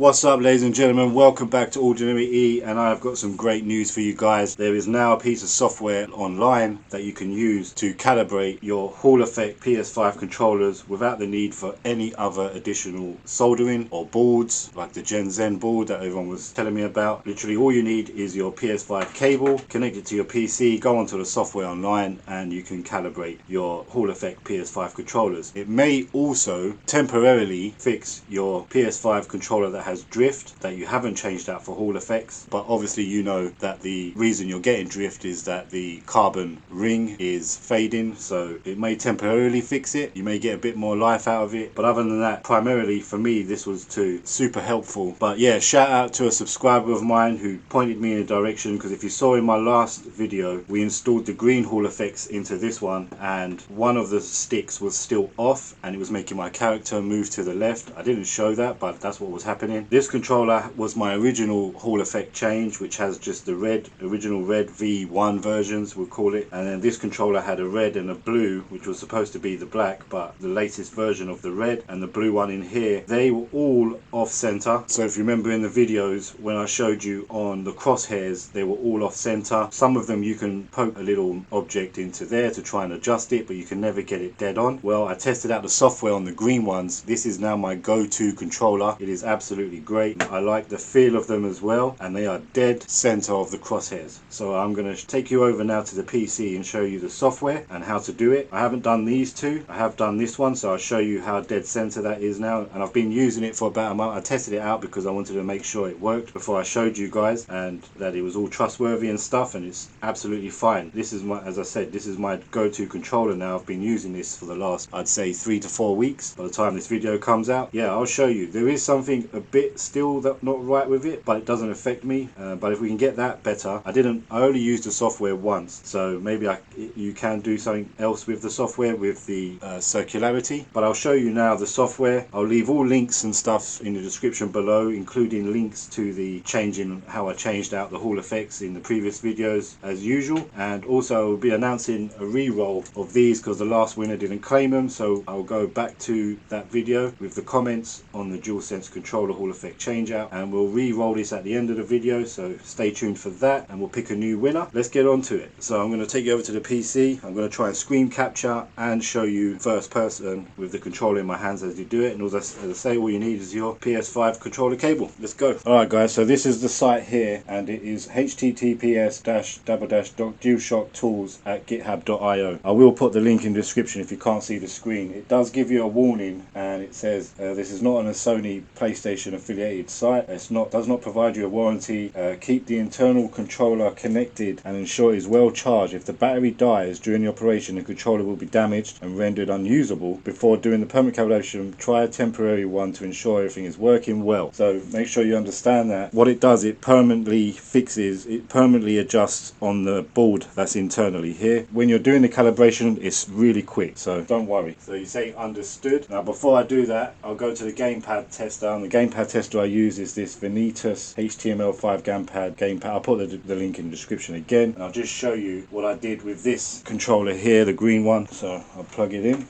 What's up, ladies and gentlemen? Welcome back to Ordinary E, and I've got some great news for you guys. There is now a piece of software online that you can use to calibrate your Hall Effect PS5 controllers without the need for any other additional soldering or boards like the Gen Zen board that everyone was telling me about. Literally all you need is your PS5 cable, connect it to your PC, go onto the software online, and you can calibrate your Hall Effect PS5 controllers. It may also temporarily fix your PS5 controller that has drift, that you haven't changed out for Hall Effects, but obviously you know that the reason you're getting drift is that the carbon ring is fading, so it may temporarily fix it. You may get a bit more life out of it, but other than that, primarily for me this was super helpful. But yeah, shout out to a subscriber of mine who pointed me in a direction, because if you saw in my last video we installed the green Hall Effects into this one, and one of the sticks was still off and it was making my character move to the left. I didn't show that, but that's what was happening. This controller was my original Hall Effect change, which has just the original red V1 versions we'll call it, and then this controller had a red and a blue, which was supposed to be the black, but the latest version of the red and the blue one in here, they were all off center. So if you remember in the videos when I showed you on the crosshairs, they were all off center. Some of them you can poke a little object into there to try and adjust it, but you can never get it dead on. Well, I tested out the software on the green ones. This is now my go-to controller. It is absolutely great. I like the feel of them as well, and they are dead center of the crosshairs. So I'm going to take you over now to the PC and show you the software and how to do it. I haven't done these two, I have done this one, so I'll show you how dead center that is now, and I've been using it for about a month. I tested it out because I wanted to make sure it worked before I showed you guys, and that it was all trustworthy and stuff, and it's absolutely fine. This is my, as I said, this is my go-to controller now. I've been using this for the last, I'd say, 3 to 4 weeks. By the time this video comes out, yeah, I'll show you. There is something a bit still that not right with it, but it doesn't affect me. But if we can get that better, I only used the software once, so maybe you can do something else with the software with the circularity. But I'll show you now the software. I'll leave all links and stuff in the description below, including links to the changing, how I changed out the Hall Effects in the previous videos as usual, and also I'll be announcing a re-roll of these because the last winner didn't claim them, so I'll go back to that video with the comments on the DualSense controller Hall Effect change out, and we'll re-roll this at the end of the video, so stay tuned for that and we'll pick a new winner. Let's get on to it. So I'm going to take you over to the PC. I'm going to try and screen capture and show you first person with the controller in my hands as you do it, and as I say, all you need is your PS5 controller cable. Let's go. Alright guys, so this is the site here, and it is https://DualShockTools@github.io. I will put the link in the description if you can't see the screen. It does give you a warning, and it says this is not on a Sony PlayStation affiliated site. Does not provide you a warranty. Keep the internal controller connected and ensure it is well charged. If the battery dies during the operation, the controller will be damaged and rendered unusable. Before doing the permanent calibration, try a temporary one to ensure everything is working well. So make sure you understand that. What it does, it permanently fixes, it permanently adjusts on the board that's internally here. When you're doing the calibration, it's really quick, so don't worry. So you say understood. Now before I do that, I'll go to the gamepad tester, and the gamepad tester I use is this Vanitas HTML5 gamepad. I'll put the link in the description again, and I'll just show you what I did with this controller here, the green one. So I'll plug it in.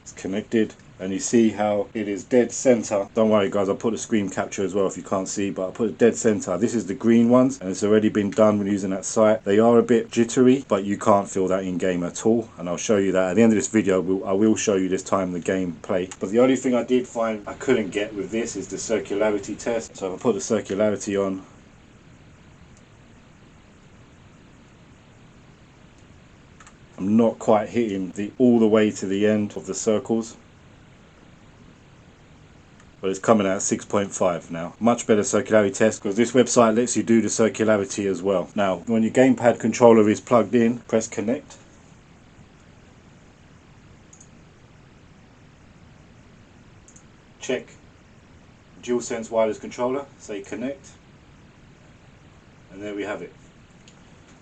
It's connected, and you see how it is dead center. Don't worry guys, I'll put a screen capture as well if you can't see, but I'll put it dead center. This is the green ones, and it's already been done when using that site. They are a bit jittery, but you can't feel that in game at all, and I'll show you that at the end of this video. I will show you this time the gameplay. But the only thing I did find I couldn't get with this is the circularity test. So if I put the circularity on, I'm not quite hitting all the way to the end of the circles, but it's coming out at 6.5 now. Much better circularity test, because this website lets you do the circularity as well. Now when your gamepad controller is plugged in, press connect. Check DualSense wireless controller, say connect, and there we have it.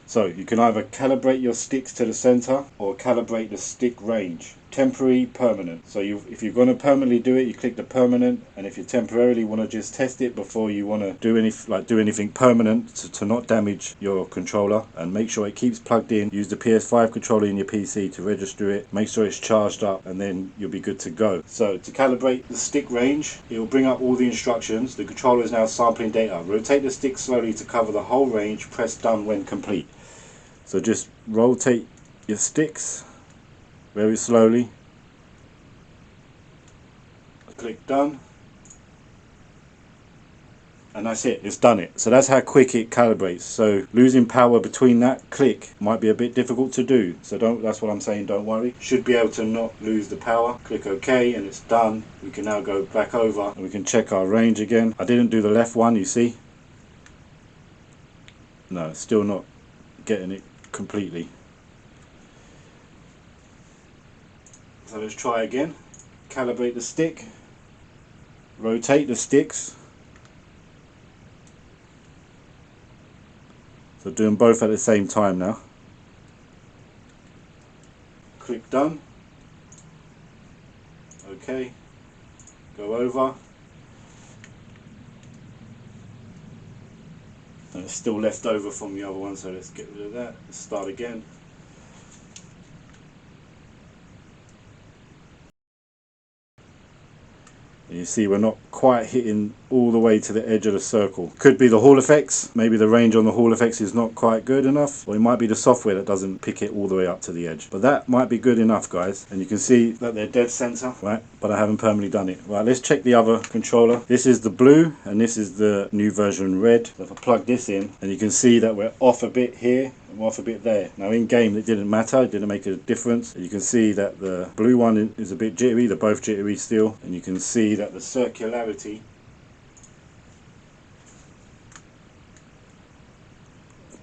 So you can either calibrate your sticks to the center or calibrate the stick range temporary, permanent. So if you're going to permanently do it, you click the permanent, and if you temporarily want to just test it before you want to do anything permanent to not damage your controller, and make sure it keeps plugged in, use the PS5 controller in your PC to register it, make sure it's charged up, and then you'll be good to go. So to calibrate the stick range, it will bring up all the instructions. The controller is now sampling data. Rotate the stick slowly to cover the whole range. Press done when complete. So just rotate your sticks very slowly. Click done. And that's it, it's done it. So that's how quick it calibrates. So losing power between that click might be a bit difficult to do. So that's what I'm saying, don't worry. Should be able to not lose the power. Click OK and it's done. We can now go back over and we can check our range again. I didn't do the left one, you see. No, still not getting it completely. So let's try again. Calibrate the stick. Rotate the sticks. So do them both at the same time now. Click done. Okay. Go over. And it's still left over from the other one, so let's get rid of that. Let's start again. And you see we're not quite hitting all the way to the edge of the circle. Could be the Hall effects. Maybe the range on the Hall effects is not quite good enough. Or it might be the software that doesn't pick it all the way up to the edge. But that might be good enough, guys. And you can see that they're dead center, right? But I haven't permanently done it. Right, let's check the other controller. This is the blue and this is the new version red. So if I plug this in, and you can see that we're off a bit here. Off a bit there. Now in game it didn't matter, it didn't make a difference. You can see that the blue one is a bit jittery, they're both jittery still, and you can see that the circularity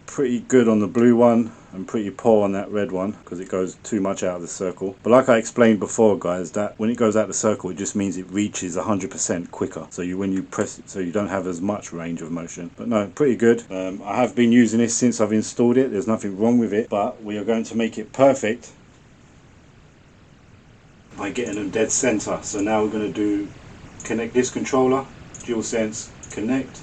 pretty good on the blue one and pretty poor on that red one because it goes too much out of the circle. But like I explained before, guys, that when it goes out the circle it just means it reaches 100% quicker, so when you press it, so you don't have as much range of motion. But no, pretty good. I have been using this since I've installed it. There's nothing wrong with it, but we are going to make it perfect by getting them dead center. So now we're going to connect this controller, DualSense connect.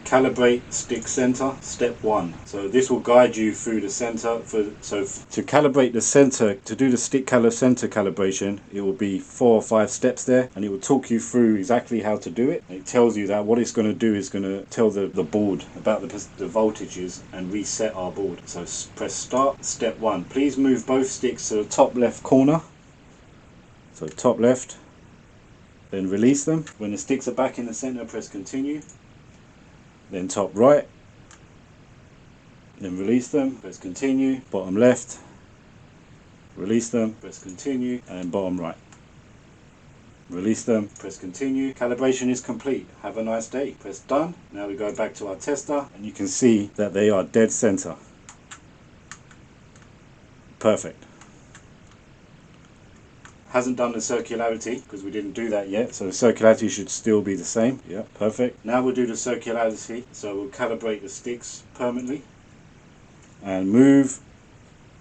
Calibrate stick center, step 1. So this will guide you through the center. So to calibrate the center, to do the stick center calibration, it will be 4 or 5 steps there, and it will talk you through exactly how to do it. It tells you that what it's going to do is going to tell the board about the voltages and reset our board. So press start, step 1. Please move both sticks to the top left corner. So top left, then release them. When the sticks are back in the center, press continue. Then top right, then release them, press continue. Bottom left, release them, press continue, and bottom right, release them, press continue. Calibration is complete. Have a nice day. Press done. Now we go back to our tester and you can see that they are dead center. Perfect. Hasn't done the circularity because we didn't do that yet, so the circularity should still be the same. Yeah, perfect. Now we'll do the circularity, so we'll calibrate the sticks permanently and move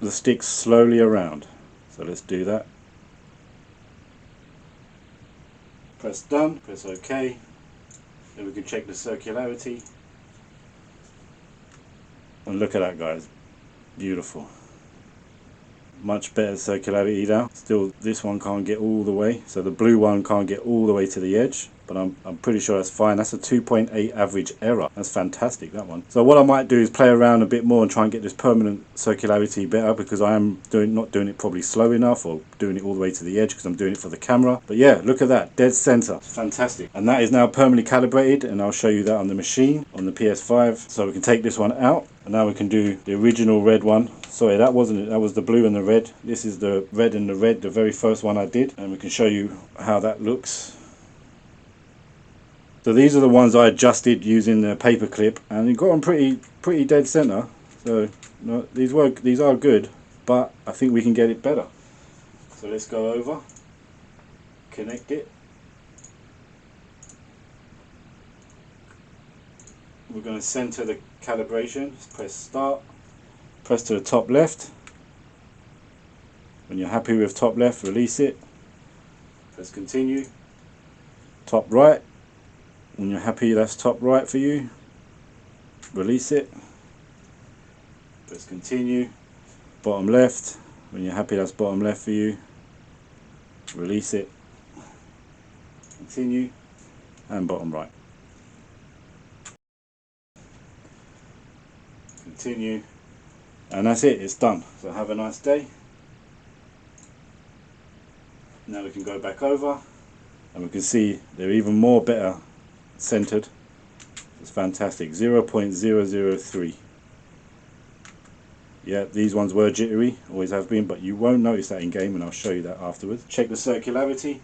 the sticks slowly around. So let's do that. Press done, press OK, then we can check the circularity. And look at that, guys, beautiful. Much better circularity now. Still, this one can't get all the way, so the blue one can't get all the way to the edge, but I'm pretty sure that's fine. That's a 2.8 average error. That's fantastic, that one. So what I might do is play around a bit more and try and get this permanent circularity better, because I am not doing it probably slow enough, or doing it all the way to the edge because I'm doing it for the camera. But yeah, look at that, dead center. It's fantastic. And that is now permanently calibrated, and I'll show you that on the machine, on the PS5. So we can take this one out, and now we can do the original red one. Sorry, that wasn't it, that was the blue and the red. This is the red and the red, the very first one I did, and we can show you how that looks. So these are the ones I adjusted using the paper clip, and you got them pretty dead center. So no, these are good, but I think we can get it better. So let's go over, connect it. We're going to center the calibration. Just press start. Press to the top left. When you're happy with top left, release it. Press continue. Top right. When you're happy that's top right for you, release it. Press continue. Bottom left. When you're happy that's bottom left for you, release it. Continue. And bottom right. Continue. And that's it, it's done. So have a nice day. Now we can go back over and we can see they're even more better centered. It's fantastic. 0.003. Yeah, these ones were jittery, always have been, but you won't notice that in game, and I'll show you that afterwards. Check the circularity.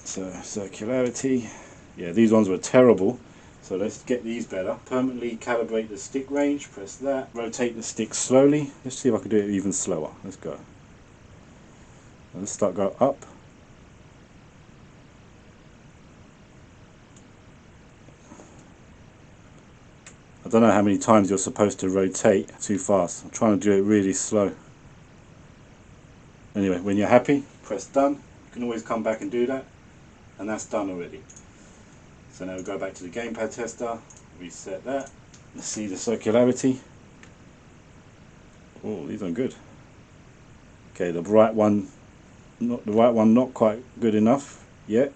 So circularity, yeah, these ones were terrible. So let's get these better. Permanently calibrate the stick range, press that. Rotate the stick slowly. Let's see if I can do it even slower. Let's go. Let's start go up. I don't know how many times you're supposed to rotate too fast. I'm trying to do it really slow. Anyway, when you're happy, press done. You can always come back and do that. And that's done already. So now we go back to the gamepad tester, reset that. Let's see the circularity. Oh, these are good. Okay, the right one, not quite good enough yet.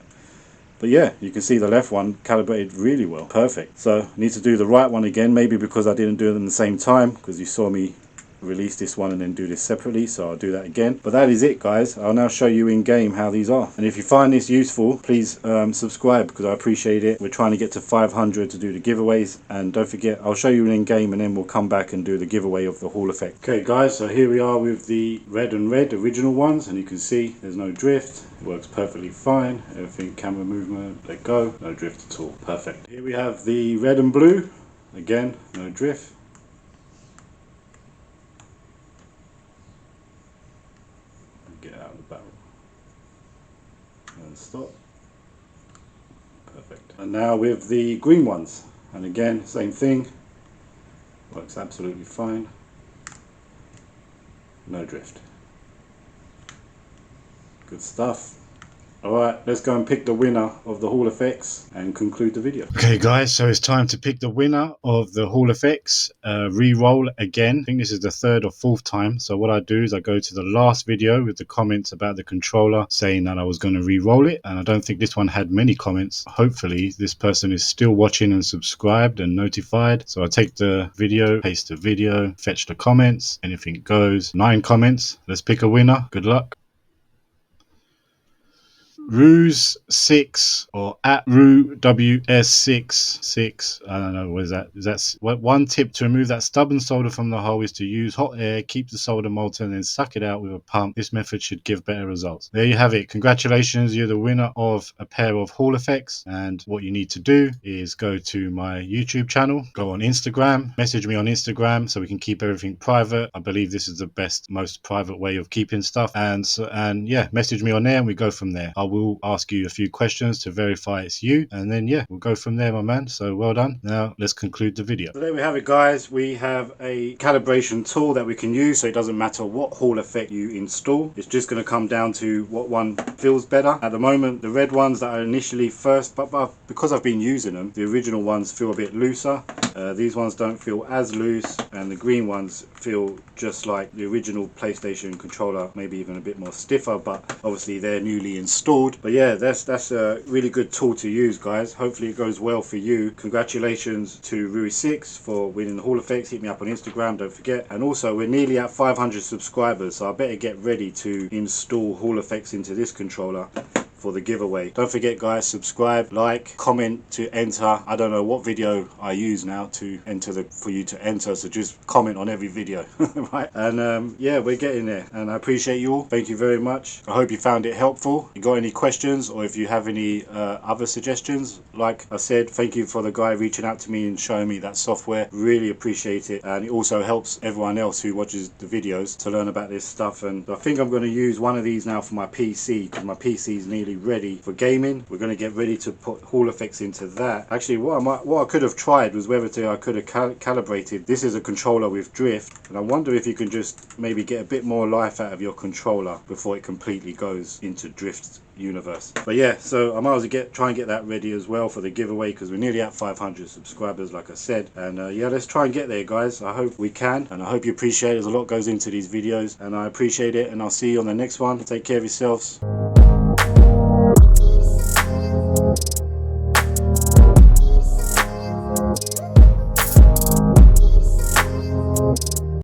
But yeah, you can see the left one calibrated really well. Perfect. So I need to do the right one again, maybe because I didn't do them at the same time, because you saw me release this one and then do this separately, so I'll do that again. But that is it, guys. I'll now show you in game how these are, and if you find this useful, please subscribe, because I appreciate it. We're trying to get to 500 to do the giveaways, and don't forget, I'll show you in game and then we'll come back and do the giveaway of the Hall effect. Okay guys, so here we are with the red and red original ones, and you can see there's no drift. It works perfectly fine. Everything, camera movement, let go, no drift at all. Perfect. Here we have the red and blue. Again, no drift. Get out of the barrel and stop. Perfect. And now with the green ones, and again same thing, works absolutely fine, no drift. Good stuff. Alright, let's go and pick the winner of the Hall effects and conclude the video. Okay guys, so it's time to pick the winner of the Hall effects. Re-roll again. I think this is the third or fourth time. So what I do is I go to the last video with the comments about the controller saying that I was going to re-roll it. And I don't think this one had many comments. Hopefully this person is still watching and subscribed and notified. So I take the video, paste the video, fetch the comments. Anything goes. 9 comments. Let's pick a winner. Good luck. Ruse6 or at RueWS6. I don't know, what is that? Is that one tip to remove that stubborn solder from the hole is to use hot air, keep the solder molten, and then suck it out with a pump. This method should give better results. There you have it. Congratulations, you're the winner of a pair of Hall effects. And what you need to do is go to my YouTube channel, go on Instagram, message me on Instagram so we can keep everything private. I believe this is the best, most private way of keeping stuff. And yeah, message me on there and we go from there. I will ask you a few questions to verify it's you, and then yeah, we'll go from there, my man. So well done. Now let's conclude the video. So there we have it, guys. We have a calibration tool that we can use, so it doesn't matter what Hall effect you install. It's just going to come down to what one feels better. At the moment, the red ones that I initially first, but because I've been using them, the original ones feel a bit looser. These ones don't feel as loose, and the green ones feel just like the original PlayStation controller, maybe even a bit more stiffer, but obviously they're newly installed. But yeah, that's a really good tool to use, guys. Hopefully it goes well for you. Congratulations to Rui6 for winning the Hall effects. Hit me up on Instagram, don't forget. And also, we're nearly at 500 subscribers, so I better get ready to install Hall effects into this controller for the giveaway. Don't forget, guys, subscribe, like, comment to enter. I don't know what video I use now to enter for you to enter, so just comment on every video. Right? And yeah, we're getting there, and I appreciate you all. Thank you very much. I hope you found it helpful. If you got any questions, or if you have any other suggestions, like I said, thank you for the guy reaching out to me and showing me that software. Really appreciate it, and it also helps everyone else who watches the videos to learn about this stuff. And I think I'm going to use one of these now for my PC, because my PC is nearly definitely ready for gaming. We're going to get ready to put Hall effects into that. Actually, what I could have tried was whether I could have calibrated. This is a controller with drift, and I wonder if you can just maybe get a bit more life out of your controller before it completely goes into drift universe. But yeah, so I might as well try and get that ready as well for the giveaway, because we're nearly at 500 subscribers, like I said. And yeah, let's try and get there, guys. I hope we can, and I hope you appreciate it. There's a lot goes into these videos, and I appreciate it, and I'll see you on the next one. Take care of yourselves.